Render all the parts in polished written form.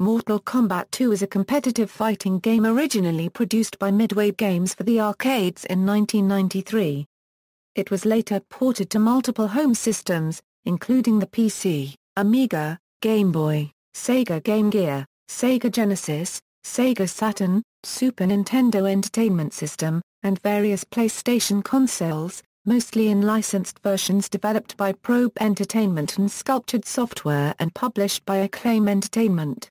Mortal Kombat II is a competitive fighting game originally produced by Midway Games for the arcades in 1993. It was later ported to multiple home systems, including the PC, Amiga, Game Boy, Sega Game Gear, Sega Genesis, Sega Saturn, Super Nintendo Entertainment System, and various PlayStation consoles, mostly in licensed versions developed by Probe Entertainment and Sculptured Software and published by Acclaim Entertainment.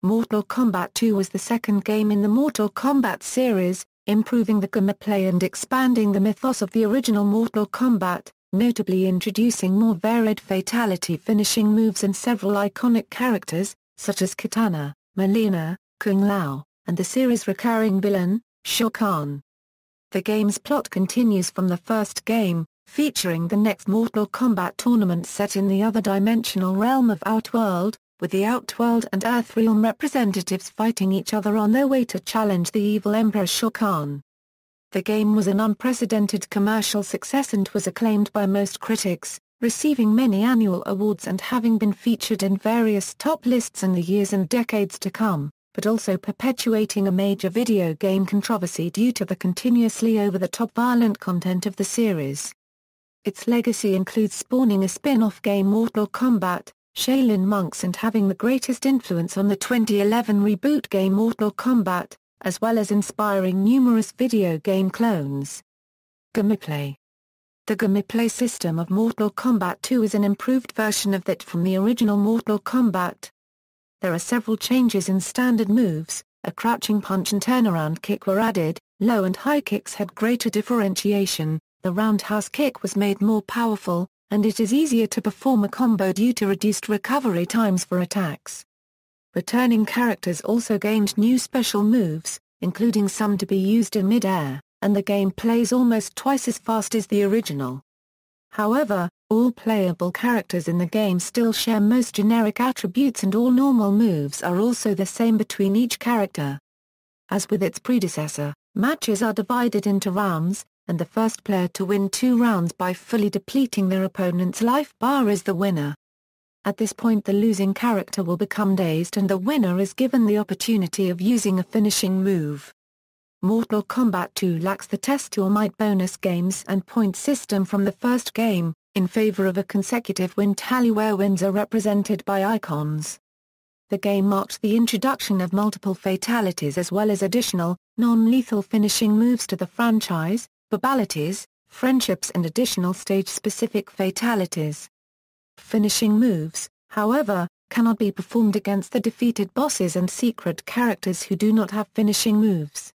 Mortal Kombat II was the second game in the Mortal Kombat series, improving the gameplay and expanding the mythos of the original Mortal Kombat, notably introducing more varied fatality finishing moves and several iconic characters, such as Kitana, Mileena, Kung Lao, and the series' recurring villain, Shao Kahn. The game's plot continues from the first game, featuring the next Mortal Kombat tournament set in the other-dimensional realm of Outworld, with the Outworld and Earthrealm representatives fighting each other on their way to challenge the evil Emperor Shao Kahn. The game was an unprecedented commercial success and was acclaimed by most critics, receiving many annual awards and having been featured in various top lists in the years and decades to come, but also perpetuating a major video game controversy due to the continuously over-the-top violent content of the series. Its legacy includes spawning a spin-off game Mortal Kombat, Shaolin Monks, and having the greatest influence on the 2011 reboot game Mortal Kombat, as well as inspiring numerous video game clones. Gameplay. The gameplay system of Mortal Kombat 2 is an improved version of that from the original Mortal Kombat. There are several changes in standard moves. A crouching punch and turnaround kick were added, low and high kicks had greater differentiation, the roundhouse kick was made more powerful, and it is easier to perform a combo due to reduced recovery times for attacks. Returning characters also gained new special moves, including some to be used in mid-air, and the game plays almost twice as fast as the original. However, all playable characters in the game still share most generic attributes and all normal moves are also the same between each character. As with its predecessor, matches are divided into rounds, and the first player to win 2 rounds by fully depleting their opponent's life bar is the winner. At this point the losing character will become dazed and the winner is given the opportunity of using a finishing move. Mortal Kombat 2 lacks the test your might bonus games and point system from the first game, in favor of a consecutive win tally where wins are represented by icons. The game marked the introduction of multiple fatalities as well as additional, non-lethal finishing moves to the franchise, babalities, friendships and additional stage-specific fatalities. Finishing moves, however, cannot be performed against the defeated bosses and secret characters who do not have finishing moves.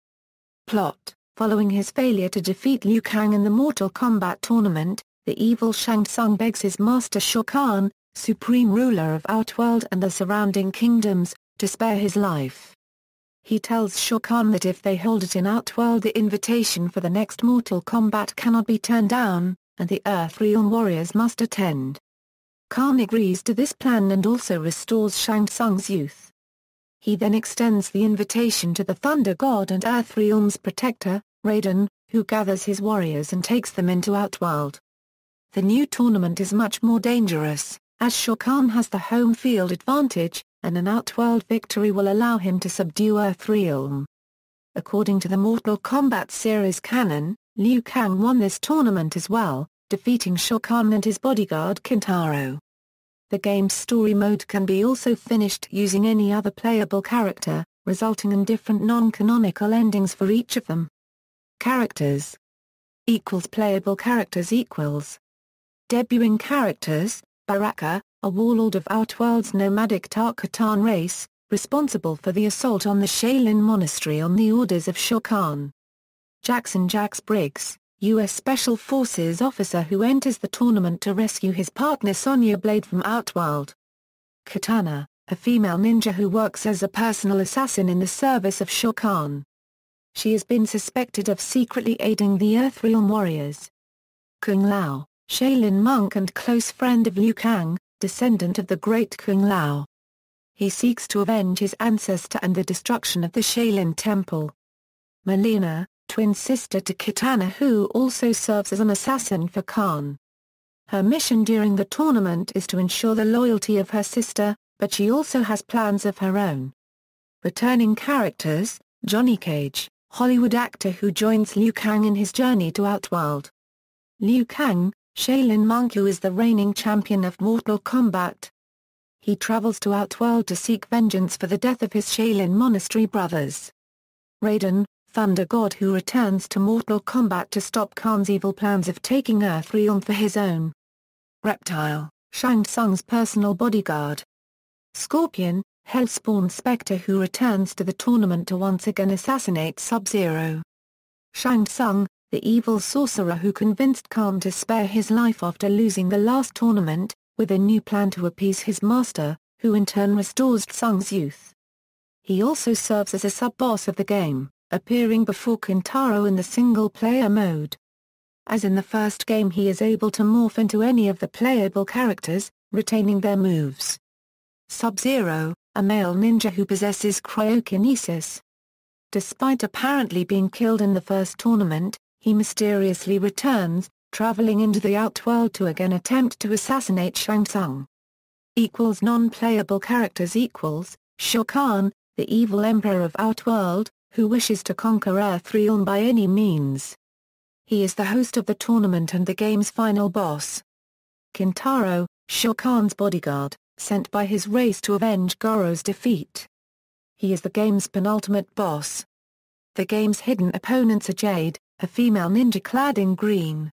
Plot. Following his failure to defeat Liu Kang in the Mortal Kombat tournament, the evil Shang Tsung begs his master Shao Kahn, supreme ruler of Outworld and the surrounding kingdoms, to spare his life. He tells Shao Kahn that if they hold it in Outworld the invitation for the next Mortal Kombat cannot be turned down, and the Earthrealm warriors must attend. Kahn agrees to this plan and also restores Shang Tsung's youth. He then extends the invitation to the Thunder God and Earthrealm's protector, Raiden, who gathers his warriors and takes them into Outworld. The new tournament is much more dangerous, as Shao Kahn has the home field advantage, and an Outworld victory will allow him to subdue Earthrealm. According to the Mortal Kombat series canon, Liu Kang won this tournament as well, defeating Shao Kahn and his bodyguard Kintaro. The game's story mode can be also finished using any other playable character, resulting in different non-canonical endings for each of them. Characters equals playable characters equals debuting characters, Baraka, a warlord of Outworld's nomadic Tarkatan race, responsible for the assault on the Shaolin Monastery on the orders of Shao Kahn. Jackson Jax Briggs, U.S. Special Forces officer who enters the tournament to rescue his partner Sonya Blade from Outworld. Kitana, a female ninja who works as a personal assassin in the service of Shao Kahn. She has been suspected of secretly aiding the Earthrealm warriors. Kung Lao, Shaolin monk and close friend of Liu Kang, descendant of the great Kung Lao. He seeks to avenge his ancestor and the destruction of the Shaolin Temple. Mileena, twin sister to Kitana who also serves as an assassin for Kahn. Her mission during the tournament is to ensure the loyalty of her sister, but she also has plans of her own. Returning characters: Johnny Cage, Hollywood actor who joins Liu Kang in his journey to Outworld. Liu Kang, Shaolin monk who is the reigning champion of Mortal Kombat. He travels to Outworld to seek vengeance for the death of his Shaolin monastery brothers. Raiden, Thunder God who returns to Mortal Kombat to stop Kahn's evil plans of taking Earthrealm for his own. Reptile, Shang Tsung's personal bodyguard. Scorpion, Hellspawn Spectre who returns to the tournament to once again assassinate Sub-Zero. Shang Tsung, the evil sorcerer who convinced Kahn to spare his life after losing the last tournament, with a new plan to appease his master, who in turn restores Tsung's youth. He also serves as a sub-boss of the game, appearing before Kintaro in the single-player mode. As in the first game, he is able to morph into any of the playable characters, retaining their moves. Sub-Zero, a male ninja who possesses cryokinesis. Despite apparently being killed in the first tournament, he mysteriously returns, traveling into the Outworld to again attempt to assassinate Shang Tsung. Non-playable characters: Shao Kahn, the evil emperor of Outworld, who wishes to conquer Earthrealm by any means. He is the host of the tournament and the game's final boss. Kintaro, Shao Kahn's bodyguard, sent by his race to avenge Goro's defeat. He is the game's penultimate boss. The game's hidden opponents are Jade, a female ninja clad in green.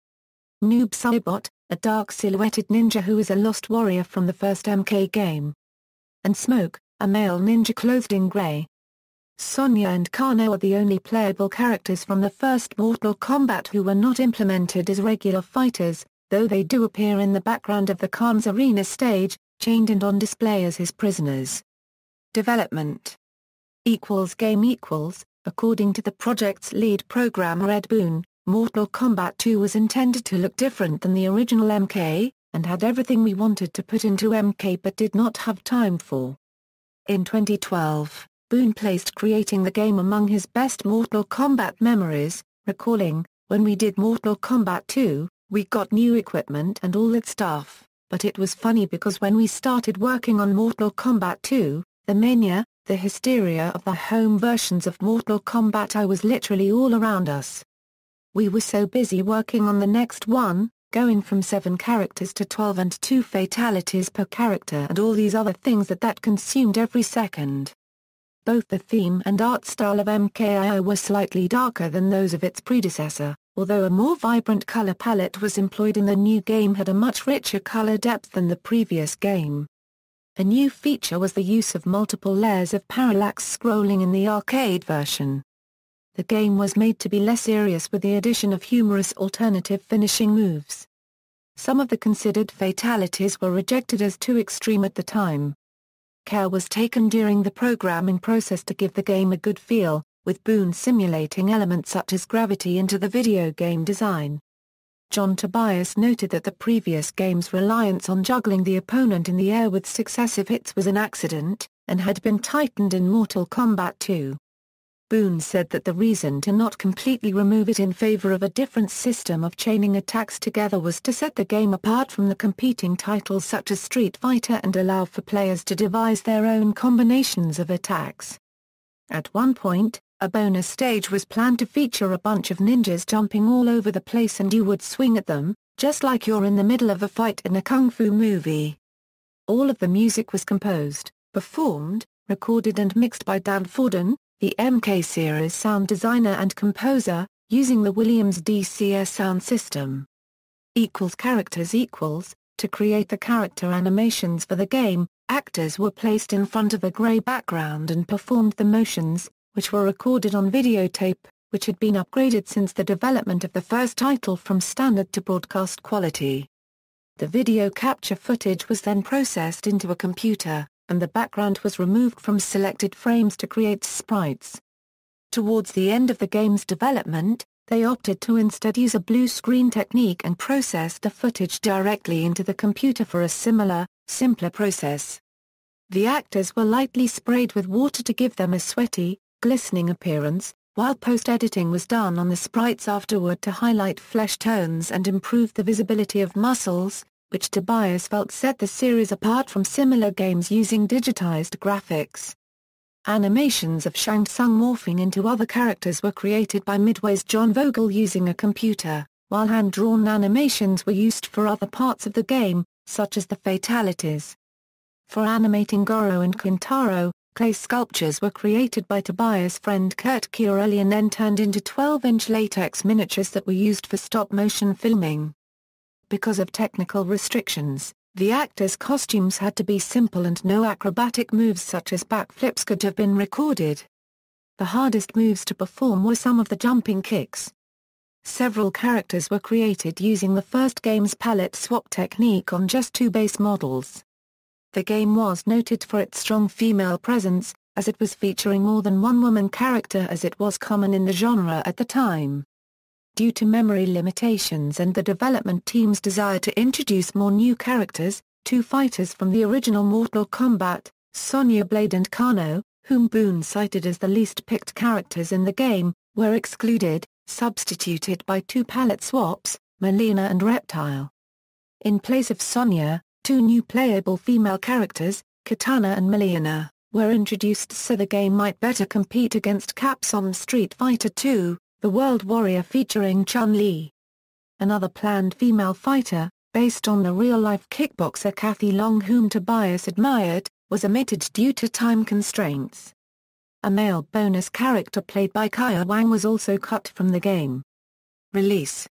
Noob Saibot, a dark silhouetted ninja who is a lost warrior from the first MK game. And Smoke, a male ninja clothed in grey. Sonya and Kano are the only playable characters from the first Mortal Kombat who were not implemented as regular fighters, though they do appear in the background of the Khan's arena stage, chained and on display as his prisoners. Development Game According to the project's lead programmer Ed Boon, Mortal Kombat 2 was intended to look different than the original MK, and had everything we wanted to put into MK but did not have time for. In 2012, Boon placed creating the game among his best Mortal Kombat memories, recalling, "When we did Mortal Kombat 2, we got new equipment and all that stuff, but it was funny because when we started working on Mortal Kombat 2, the mania, the hysteria of the home versions of Mortal Kombat I was literally all around us. We were so busy working on the next one, going from 7 characters to 12 and 2 fatalities per character and all these other things that consumed every second." Both the theme and art style of MKII were slightly darker than those of its predecessor, although a more vibrant color palette was employed in the new game had a much richer color depth than the previous game. A new feature was the use of multiple layers of parallax scrolling in the arcade version. The game was made to be less serious with the addition of humorous alternative finishing moves. Some of the considered fatalities were rejected as too extreme at the time. Care was taken during the programming process to give the game a good feel, with Boon simulating elements such as gravity into the video game design. John Tobias noted that the previous game's reliance on juggling the opponent in the air with successive hits was an accident, and had been tightened in Mortal Kombat 2. Boon said that the reason to not completely remove it in favor of a different system of chaining attacks together was to set the game apart from the competing titles such as Street Fighter and allow for players to devise their own combinations of attacks. At one point, a bonus stage was planned to feature a bunch of ninjas jumping all over the place and you would swing at them, just like you're in the middle of a fight in a kung fu movie. All of the music was composed, performed, recorded and mixed by Dan Forden, the MK series sound designer and composer, using the Williams DCS sound system. Characters To create the character animations for the game, actors were placed in front of a grey background and performed the motions, which were recorded on videotape, which had been upgraded since the development of the first title from standard to broadcast quality. The video capture footage was then processed into a computer, and the background was removed from selected frames to create sprites. Towards the end of the game's development, they opted to instead use a blue screen technique and process the footage directly into the computer for a similar, simpler process. The actors were lightly sprayed with water to give them a sweaty, glistening appearance, while post-editing was done on the sprites afterward to highlight flesh tones and improve the visibility of muscles, which Tobias felt set the series apart from similar games using digitized graphics. Animations of Shang Tsung morphing into other characters were created by Midway's John Vogel using a computer, while hand-drawn animations were used for other parts of the game, such as the fatalities. For animating Goro and Kintaro, clay sculptures were created by Tobias' friend Kurt Chiarelli and then turned into 12-inch latex miniatures that were used for stop-motion filming. Because of technical restrictions, the actors' costumes had to be simple and no acrobatic moves such as backflips could have been recorded. The hardest moves to perform were some of the jumping kicks. Several characters were created using the first game's palette swap technique on just 2 base models. The game was noted for its strong female presence, as it was featuring more than one woman character as it was common in the genre at the time. Due to memory limitations and the development team's desire to introduce more new characters, 2 fighters from the original Mortal Kombat, Sonya Blade and Kano, whom Boone cited as the least picked characters in the game, were excluded, substituted by 2 palette swaps, Mileena and Reptile. In place of Sonya, 2 new playable female characters, Kitana and Mileena, were introduced so the game might better compete against Capcom's Street Fighter II, The World Warrior featuring Chun-Li. Another planned female fighter, based on the real-life kickboxer Kathy Long whom Tobias admired, was omitted due to time constraints. A male bonus character played by Kaya Wang was also cut from the game. Release.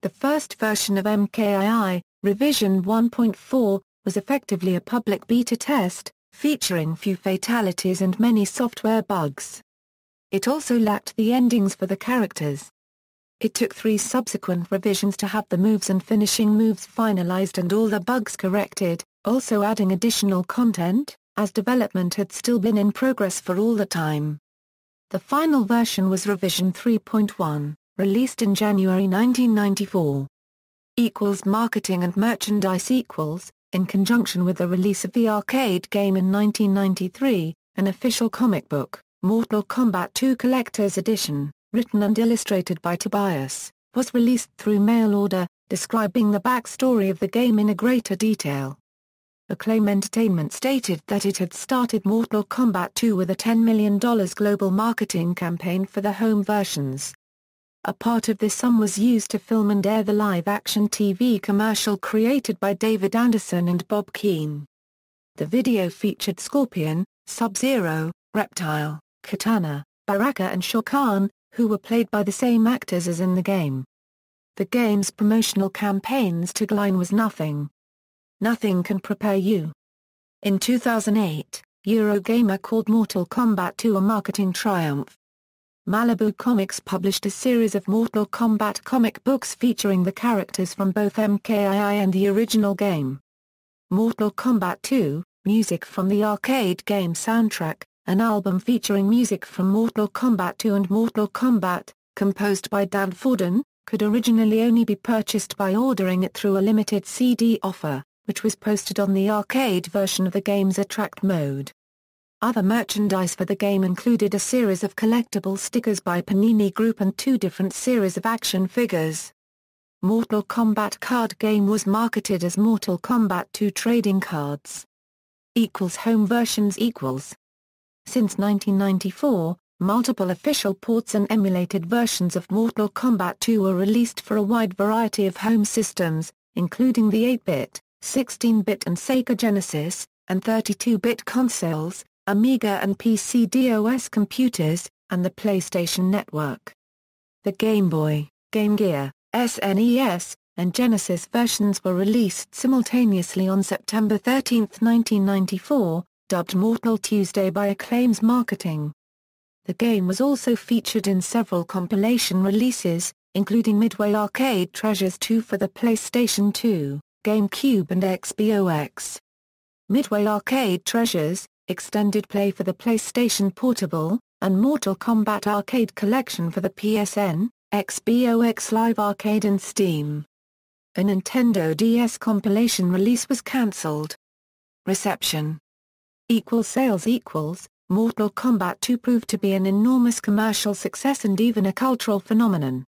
The first version of MKII, Revision 1.4, was effectively a public beta test, featuring few fatalities and many software bugs. It also lacked the endings for the characters. It took 3 subsequent revisions to have the moves and finishing moves finalized and all the bugs corrected, also adding additional content, as development had still been in progress for all the time. The final version was Revision 3.1, released in January 1994. Marketing and merchandise. In conjunction with the release of the arcade game in 1993, an official comic book, Mortal Kombat II Collector's Edition, written and illustrated by Tobias, was released through mail order, describing the backstory of the game in a greater detail. Acclaim Entertainment stated that it had started Mortal Kombat 2 with a $10 million global marketing campaign for the home versions. A part of this sum was used to film and air the live-action TV commercial created by David Anderson and Bob Keane. The video featured Scorpion, Sub-Zero, Reptile, Kitana, Baraka and Shao Kahn, who were played by the same actors as in the game. The game's promotional campaign's tagline was "Nothing can prepare you." In 2008, Eurogamer called Mortal Kombat 2 a marketing triumph. Malibu Comics published a series of Mortal Kombat comic books featuring the characters from both MKII and the original game. Mortal Kombat 2, music from the arcade game soundtrack, an album featuring music from Mortal Kombat 2 and Mortal Kombat, composed by Dan Forden, could originally only be purchased by ordering it through a limited CD offer, which was posted on the arcade version of the game's Attract mode. Other merchandise for the game included a series of collectible stickers by Panini Group and 2 different series of action figures. Mortal Kombat card game was marketed as Mortal Kombat 2 trading cards. Home versions. Since 1994, multiple official ports and emulated versions of Mortal Kombat 2 were released for a wide variety of home systems, including the 8-bit, 16-bit and Sega Genesis, and 32-bit consoles, Amiga and PC DOS computers, and the PlayStation Network. The Game Boy, Game Gear, SNES, and Genesis versions were released simultaneously on September 13, 1994, dubbed Mortal Tuesday by Acclaim's marketing. The game was also featured in several compilation releases, including Midway Arcade Treasures 2 for the PlayStation 2, GameCube and XBOX. Midway Arcade Treasures, Extended Play for the PlayStation Portable, and Mortal Kombat Arcade Collection for the PSN, XBOX Live Arcade and Steam. A Nintendo DS compilation release was cancelled. Reception. Sales. Mortal Kombat 2 proved to be an enormous commercial success and even a cultural phenomenon.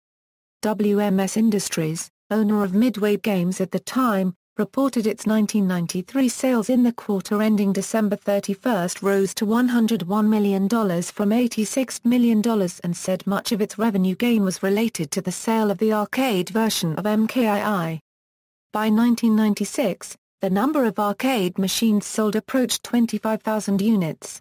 WMS Industries, owner of Midway Games at the time, reported its 1993 sales in the quarter ending December 31 rose to $101 million from $86 million and said much of its revenue gain was related to the sale of the arcade version of MKII. By 1996, the number of arcade machines sold approached 25,000 units.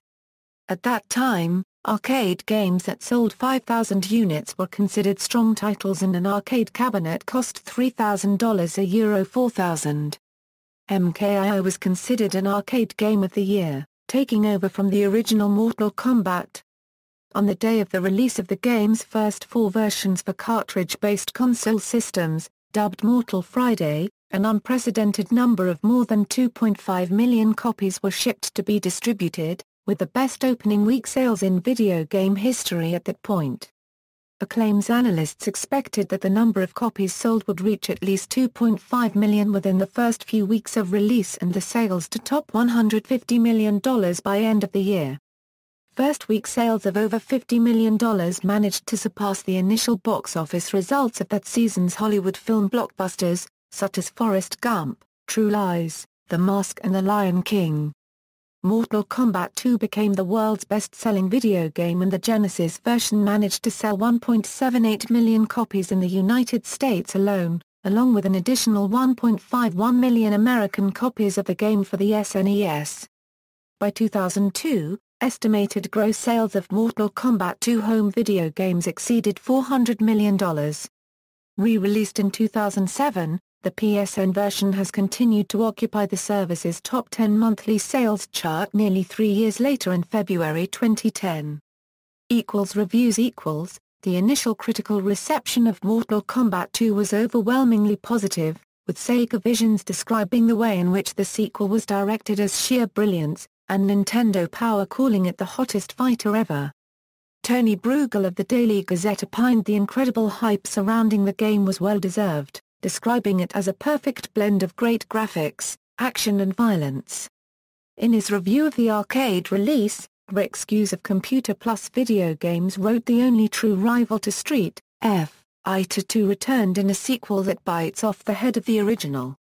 At that time, arcade games that sold 5,000 units were considered strong titles and an arcade cabinet cost $3,000 €, $4,000. MKII was considered an arcade game of the year, taking over from the original Mortal Kombat. On the day of the release of the game's first 4 versions for cartridge-based console systems, dubbed Mortal Friday, an unprecedented number of more than 2.5 million copies were shipped to be distributed, with the best opening week sales in video game history at that point. Acclaim's analysts expected that the number of copies sold would reach at least 2.5 million within the first few weeks of release and the sales to top $150 million by end of the year. First week sales of over $50 million managed to surpass the initial box office results of that season's Hollywood film blockbusters, such as Forrest Gump, True Lies, The Mask and The Lion King. Mortal Kombat II became the world's best-selling video game and the Genesis version managed to sell 1.78 million copies in the United States alone, along with an additional 1.51 million American copies of the game for the SNES. By 2002, estimated gross sales of Mortal Kombat 2 home video games exceeded $400 million. Re-released in 2007, the PSN version has continued to occupy the service's top 10 monthly sales chart nearly 3 years later in February 2010. Reviews. The initial critical reception of Mortal Kombat 2 was overwhelmingly positive, with Sega Visions describing the way in which the sequel was directed as sheer brilliance, and Nintendo Power calling it the hottest fighter ever. Tony Bruegel of the Daily Gazette opined the incredible hype surrounding the game was well-deserved, describing it as a perfect blend of great graphics, action and violence. In his review of the arcade release, Rick Skews of Computer Plus Video Games wrote the only true rival to Street Fighter 2 returned in a sequel that bites off the head of the original.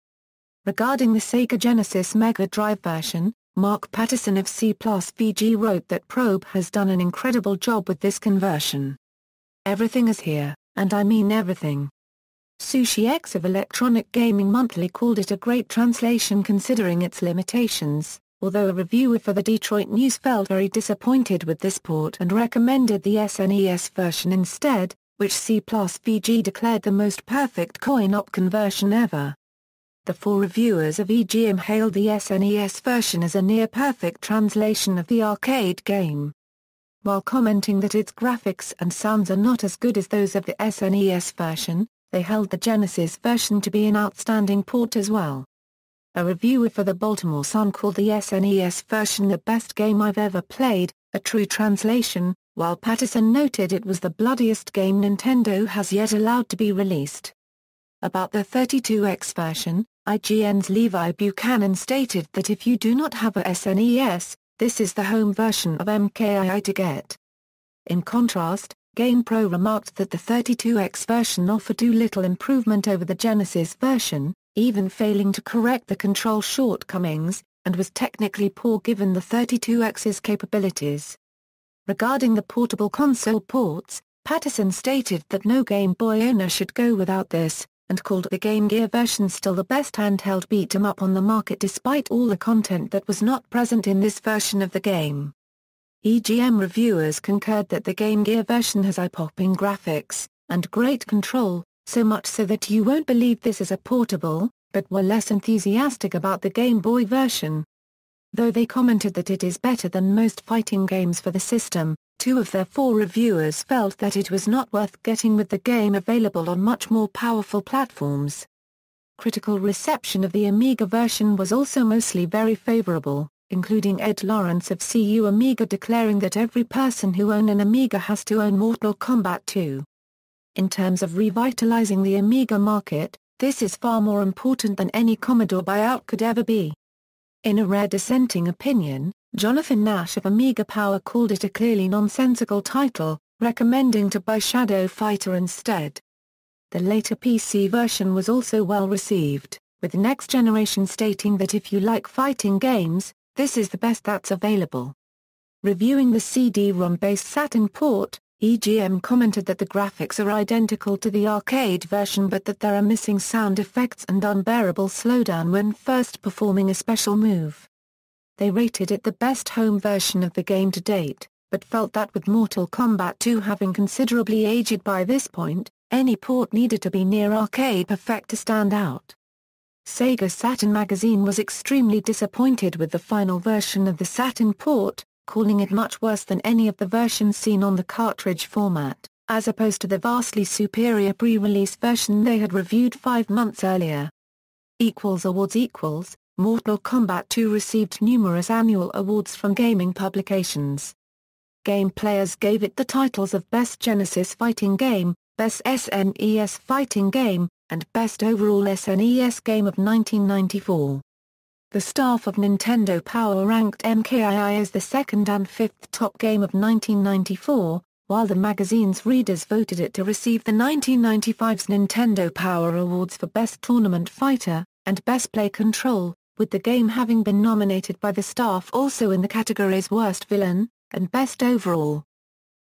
Regarding the Sega Genesis Mega Drive version, Mark Patterson of C+VG wrote that Probe has done an incredible job with this conversion. Everything is here, and I mean everything. Sushi X of Electronic Gaming Monthly called it a great translation considering its limitations, although a reviewer for the Detroit News felt very disappointed with this port and recommended the SNES version instead, which C+VG declared the most perfect coin-op conversion ever. The 4 reviewers of EGM hailed the SNES version as a near-perfect translation of the arcade game. While commenting that its graphics and sounds are not as good as those of the SNES version, they held the Genesis version to be an outstanding port as well. A reviewer for the Baltimore Sun called the SNES version the best game I've ever played, a true translation, while Patterson noted it was the bloodiest game Nintendo has yet allowed to be released. About the 32X version, IGN's Levi Buchanan stated that if you do not have a SNES, this is the home version of MKII to get. In contrast, GamePro remarked that the 32X version offered too little improvement over the Genesis version, even failing to correct the control shortcomings, and was technically poor given the 32X's capabilities. Regarding the portable console ports, Patterson stated that no Game Boy owner should go without this, and called the Game Gear version still the best handheld beat-em-up on the market despite all the content that was not present in this version of the game. EGM reviewers concurred that the Game Gear version has eye-popping graphics, and great control, so much so that you won't believe this is a portable, but were less enthusiastic about the Game Boy version. Though they commented that it is better than most fighting games for the system, 2 of their 4 reviewers felt that it was not worth getting with the game available on much more powerful platforms. Critical reception of the Amiga version was also mostly very favorable, including Ed Lawrence of CU Amiga declaring that every person who owns an Amiga has to own Mortal Kombat 2. In terms of revitalizing the Amiga market, this is far more important than any Commodore buyout could ever be. In a rare dissenting opinion, Jonathan Nash of Amiga Power called it a clearly nonsensical title, recommending to buy Shadow Fighter instead. The later PC version was also well received, with Next Generation stating that if you like fighting games, this is the best that's available. Reviewing the CD-ROM-based Saturn port, EGM commented that the graphics are identical to the arcade version but that there are missing sound effects and unbearable slowdown when first performing a special move. They rated it the best home version of the game to date, but felt that with Mortal Kombat II having considerably aged by this point, any port needed to be near arcade perfect to stand out. Sega Saturn magazine was extremely disappointed with the final version of the Saturn port, calling it much worse than any of the versions seen on the cartridge format, as opposed to the vastly superior pre-release version they had reviewed 5 months earlier. Awards. Mortal Kombat 2 received numerous annual awards from gaming publications. Game Players gave it the titles of Best Genesis Fighting Game, Best SNES Fighting Game, and Best Overall SNES Game of 1994. The staff of Nintendo Power ranked MKII as the second and fifth top game of 1994, while the magazine's readers voted it to receive the 1995's Nintendo Power Awards for Best Tournament Fighter, and Best Play Control, with the game having been nominated by the staff also in the categories Worst Villain, and Best Overall.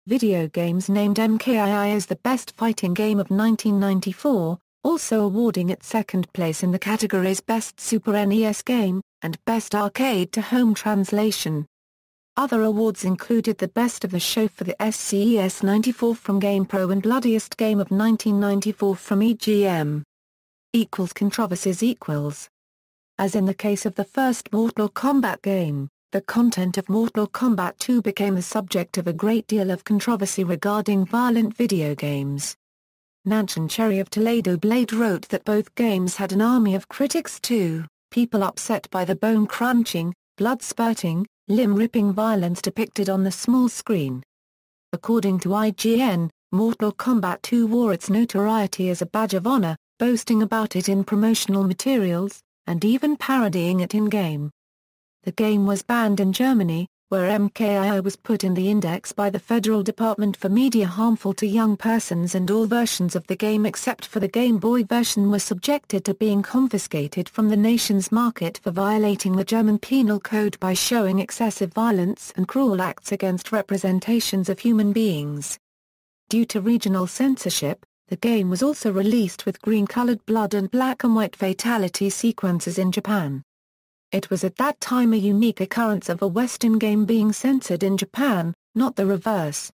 Video Games named MKII as the Best Fighting Game of 1994, also awarding it second place in the categories Best Super NES Game, and Best Arcade to Home Translation. Other awards included the Best of the Show for the SCES 94 from GamePro and Bloodiest Game of 1994 from EGM. Controversies. As in the case of the first Mortal Kombat game, the content of Mortal Kombat 2 became the subject of a great deal of controversy regarding violent video games. Nanchan Cherry of Toledo Blade wrote that both games had an army of critics too, people upset by the bone-crunching, blood-spurting, limb-ripping violence depicted on the small screen. According to IGN, Mortal Kombat 2 wore its notoriety as a badge of honor, boasting about it in promotional materials, and even parodying it in-game. The game was banned in Germany, where MKII was put in the index by the Federal Department for Media harmful to young persons, and all versions of the game except for the Game Boy version were subjected to being confiscated from the nation's market for violating the German Penal Code by showing excessive violence and cruel acts against representations of human beings. Due to regional censorship, the game was also released with green-colored blood and black and white fatality sequences in Japan. It was at that time a unique occurrence of a Western game being censored in Japan, not the reverse.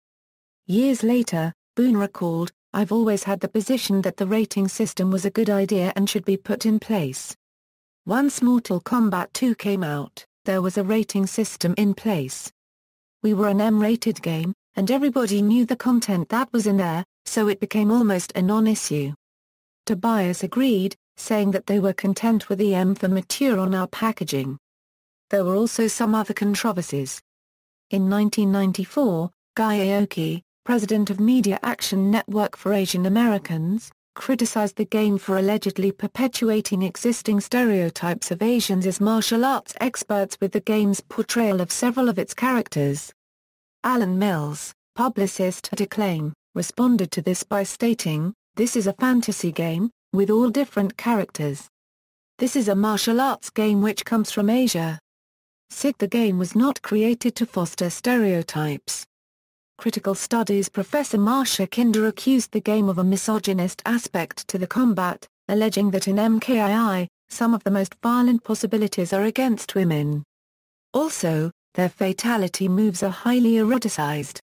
Years later, Boone recalled, "I've always had the position that the rating system was a good idea and should be put in place. Once Mortal Kombat 2 came out, there was a rating system in place. We were an M-rated game, and everybody knew the content that was in there, so it became almost a non-issue." Tobias agreed, saying that they were content with the M for mature on our packaging. There were also some other controversies. In 1994, Guy Aoki, president of Media Action Network for Asian Americans, criticized the game for allegedly perpetuating existing stereotypes of Asians as martial arts experts with the game's portrayal of several of its characters. Alan Mills, publicist at Acclaim, responded to this by stating, "This is a fantasy game, with all different characters. This is a martial arts game which comes from Asia. The game was not created to foster stereotypes." Critical Studies professor Marsha Kinder accused the game of a misogynist aspect to the combat, alleging that in MKII, some of the most violent possibilities are against women. Also, their fatality moves are highly eroticized.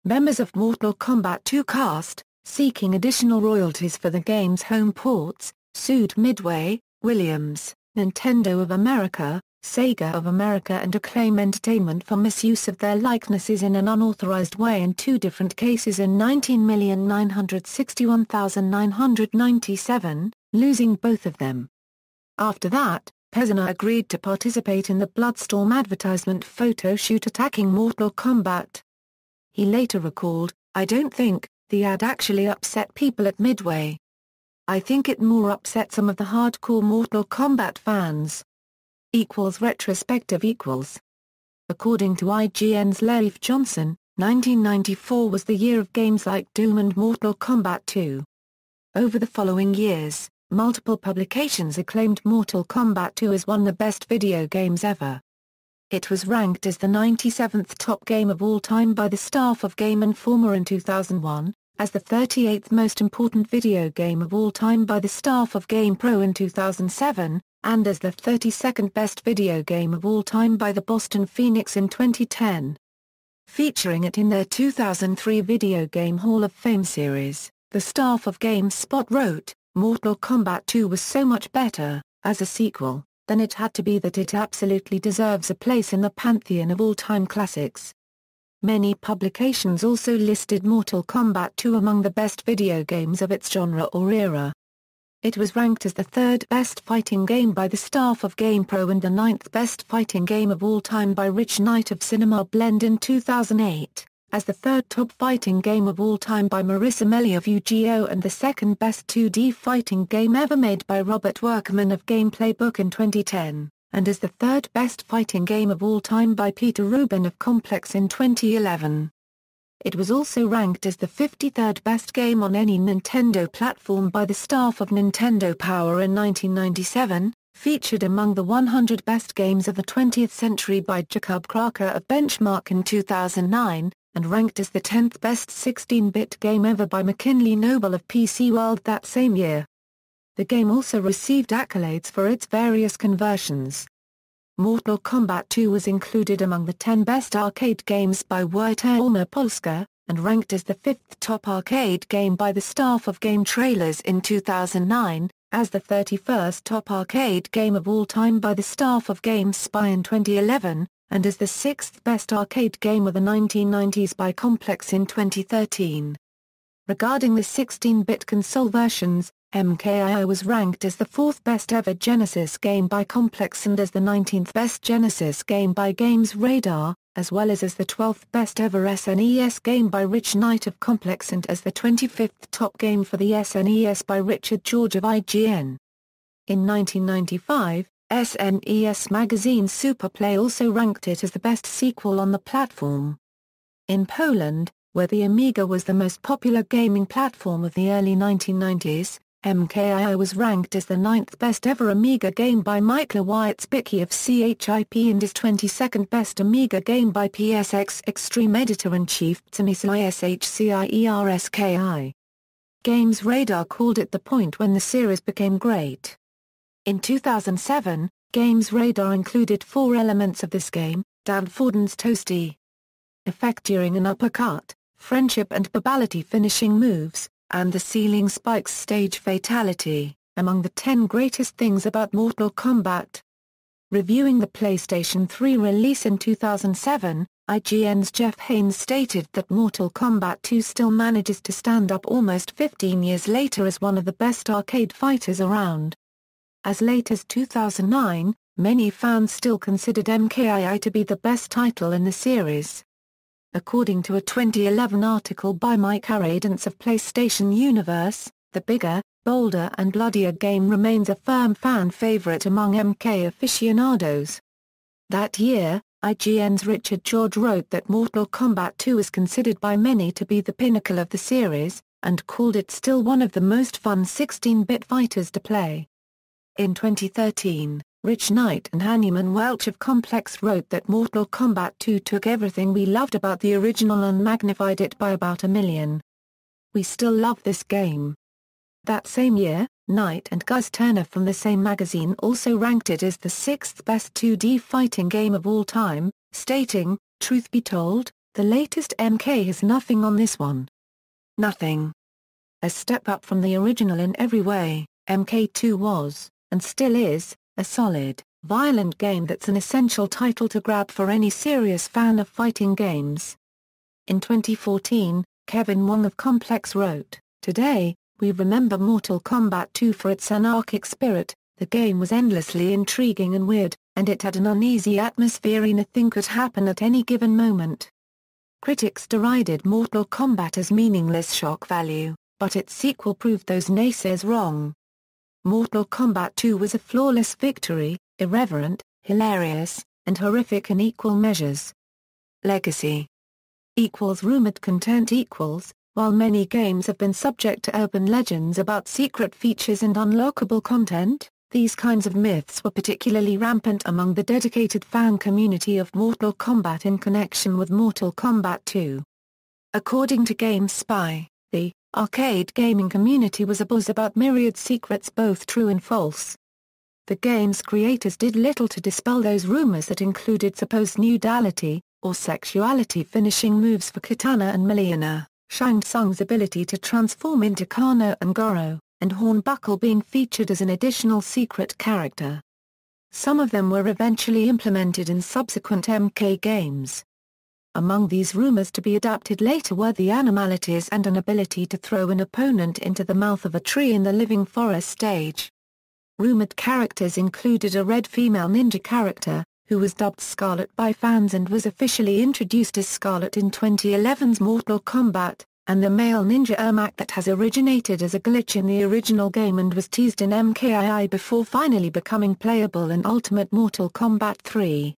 Members of Mortal Kombat 2 cast, seeking additional royalties for the game's home ports, sued Midway, Williams, Nintendo of America, Sega of America and Acclaim Entertainment for misuse of their likenesses in an unauthorized way in 2 different cases in $19,961,997, losing both of them. After that, Pesana agreed to participate in the Bloodstorm advertisement photo shoot attacking Mortal Kombat. He later recalled, "I don't think the ad actually upset people at Midway. I think it more upset some of the hardcore Mortal Kombat fans." Retrospective. According to IGN's Leif Johnson, 1994 was the year of games like Doom and Mortal Kombat 2. Over the following years, Multiple publications acclaimed Mortal Kombat II as one of the best video games ever. It was ranked as the 97th top game of all time by the staff of Game Informer in 2001, as the 38th most important video game of all time by the staff of GamePro in 2007, and as the 32nd best video game of all time by the Boston Phoenix in 2010. Featuring it in their 2003 Video Game Hall of Fame series, the staff of GameSpot wrote, "Mortal Kombat 2 was so much better, as a sequel, than it had to be that it absolutely deserves a place in the pantheon of all-time classics." Many publications also listed Mortal Kombat 2 among the best video games of its genre or era. It was ranked as the third best fighting game by the staff of GamePro and the ninth best fighting game of all time by Rich Knight of Cinema Blend in 2008, as the third top fighting game of all time by Marissa Melli of Yu-Gi-Oh! And the second best 2D fighting game ever made by Robert Workman of Gameplay Book in 2010, and as the third best fighting game of all time by Peter Rubin of Complex in 2011. It was also ranked as the 53rd best game on any Nintendo platform by the staff of Nintendo Power in 1997, featured among the 100 best games of the 20th century by Jacob Kraker of Benchmark in 2009, and ranked as the 10th best 16-bit game ever by McKinley Noble of PC World that same year. The game also received accolades for its various conversions. Mortal Kombat 2 was included among the 10 best arcade games by Wojciech Polska, and ranked as the 5th top arcade game by the staff of Game Trailers in 2009, as the 31st top arcade game of all time by the staff of GameSpy in 2011, and as the 6th best arcade game of the 1990s by Complex in 2013. Regarding the 16-bit console versions, MKI was ranked as the 4th best ever Genesis game by Complex and as the 19th best Genesis game by Games Radar, as well as the 12th best ever SNES game by Rich Knight of Complex and as the 25th top game for the SNES by Richard George of IGN. In 1995, SNES magazine Superplay also ranked it as the best sequel on the platform. In Poland, where the Amiga was the most popular gaming platform of the early 1990s, MKI was ranked as the 9th best ever Amiga game by Michael Wietzbicki of CHIP and as 22nd best Amiga game by PSX Extreme Editor-in-Chief Przemysław Schcierski. Games Radar called it the point when the series became great. In 2007, Games Radar included 4 elements of this game: Dan Forden's toasty effect during an uppercut, friendship and babality finishing moves, and the ceiling spikes stage Fatality, among the 10 greatest things about Mortal Kombat. Reviewing the PlayStation 3 release in 2007, IGN's Jeff Haynes stated that Mortal Kombat 2 still manages to stand up almost 15 years later as one of the best arcade fighters around. As late as 2009, many fans still considered MKI to be the best title in the series. According to a 2011 article by Mike Aradance of PlayStation Universe, the bigger, bolder and bloodier game remains a firm fan favorite among MK aficionados. That year, IGN's Richard George wrote that Mortal Kombat 2 is considered by many to be the pinnacle of the series, and called it still one of the most fun 16-bit fighters to play. In 2013, Rich Knight and Hanneman Welch of Complex wrote that Mortal Kombat 2 took everything we loved about the original and magnified it by about 1 million. We still love this game. That same year, Knight and Gus Turner from the same magazine also ranked it as the 6th best 2D fighting game of all time, stating, "Truth be told, the latest MK has nothing on this one. Nothing. A step up from the original in every way, MK2 was, and still is, a solid, violent game that's an essential title to grab for any serious fan of fighting games." In 2014, Kevin Wong of Complex wrote, "Today, we remember Mortal Kombat 2 for its anarchic spirit. The game was endlessly intriguing and weird, and it had an uneasy atmosphere anything could happen at any given moment." Critics derided Mortal Kombat as meaningless shock value, but its sequel proved those naysayers wrong. Mortal Kombat 2 was a flawless victory, irreverent, hilarious, and horrific in equal measures. Legacy equals rumored content equals While many games have been subject to urban legends about secret features and unlockable content, these kinds of myths were particularly rampant among the dedicated fan community of Mortal Kombat in connection with Mortal Kombat II. According to GameSpy, the arcade gaming community was abuzz about myriad secrets, both true and false. The game's creators did little to dispel those rumors that included supposed nudality or sexuality finishing moves for Kitana and Mileena, Shang Tsung's ability to transform into Kano and Goro, and Hornbuckle being featured as an additional secret character. Some of them were eventually implemented in subsequent MK games. Among these rumors to be adapted later were the animalities and an ability to throw an opponent into the mouth of a tree in the Living Forest stage. Rumored characters included a red female ninja character, who was dubbed Scarlet by fans and was officially introduced as Scarlet in 2011's Mortal Kombat, and the male ninja Ermac that has originated as a glitch in the original game and was teased in MKII before finally becoming playable in Ultimate Mortal Kombat 3.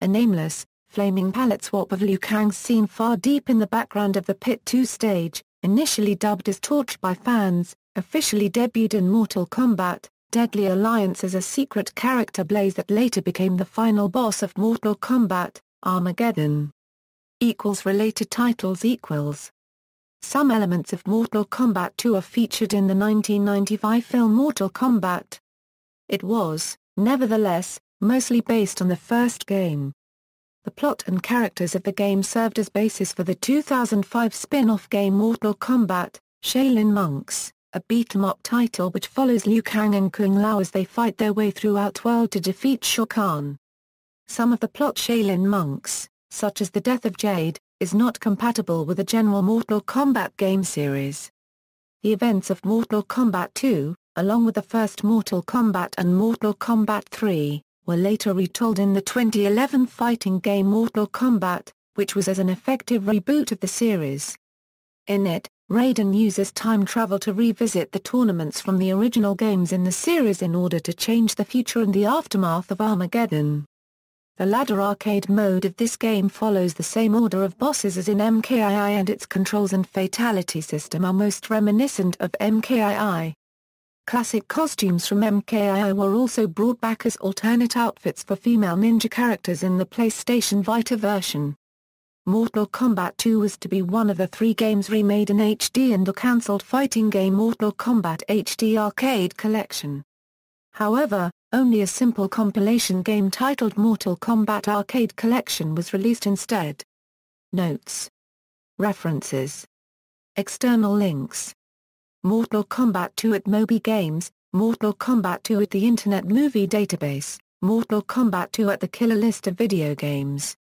A nameless, flaming palette swap of Liu Kang seen far deep in the background of the Pit 2 stage, initially dubbed as Torch by fans, officially debuted in Mortal Kombat Deadly Alliance as a secret character Blaze that later became the final boss of Mortal Kombat Armageddon. Related titles. Some elements of Mortal Kombat 2 are featured in the 1995 film Mortal Kombat. It was, nevertheless, mostly based on the first game. The plot and characters of the game served as basis for the 2005 spin-off game Mortal Kombat Shaolin Monks, a beat-em-up title which follows Liu Kang and Kung Lao as they fight their way through Outworld to defeat Shao Kahn. Some of the plot Shaolin Monks, such as the death of Jade, is not compatible with the general Mortal Kombat game series. The events of Mortal Kombat 2, along with the first Mortal Kombat and Mortal Kombat 3, were later retold in the 2011 fighting game Mortal Kombat, which was as an effective reboot of the series. In it, Raiden uses time travel to revisit the tournaments from the original games in the series in order to change the future and the aftermath of Armageddon. The ladder arcade mode of this game follows the same order of bosses as in MKII, and its controls and fatality system are most reminiscent of MKII. Classic costumes from MKII were also brought back as alternate outfits for female ninja characters in the PlayStation Vita version. Mortal Kombat 2 was to be one of the 3 games remade in HD in the cancelled fighting game Mortal Kombat HD Arcade Collection. However, only a simple compilation game titled Mortal Kombat Arcade Collection was released instead. Notes. References. External links. Mortal Kombat 2 at Moby Games, Mortal Kombat 2 at the Internet Movie Database, Mortal Kombat 2 at the Killer List of Video Games.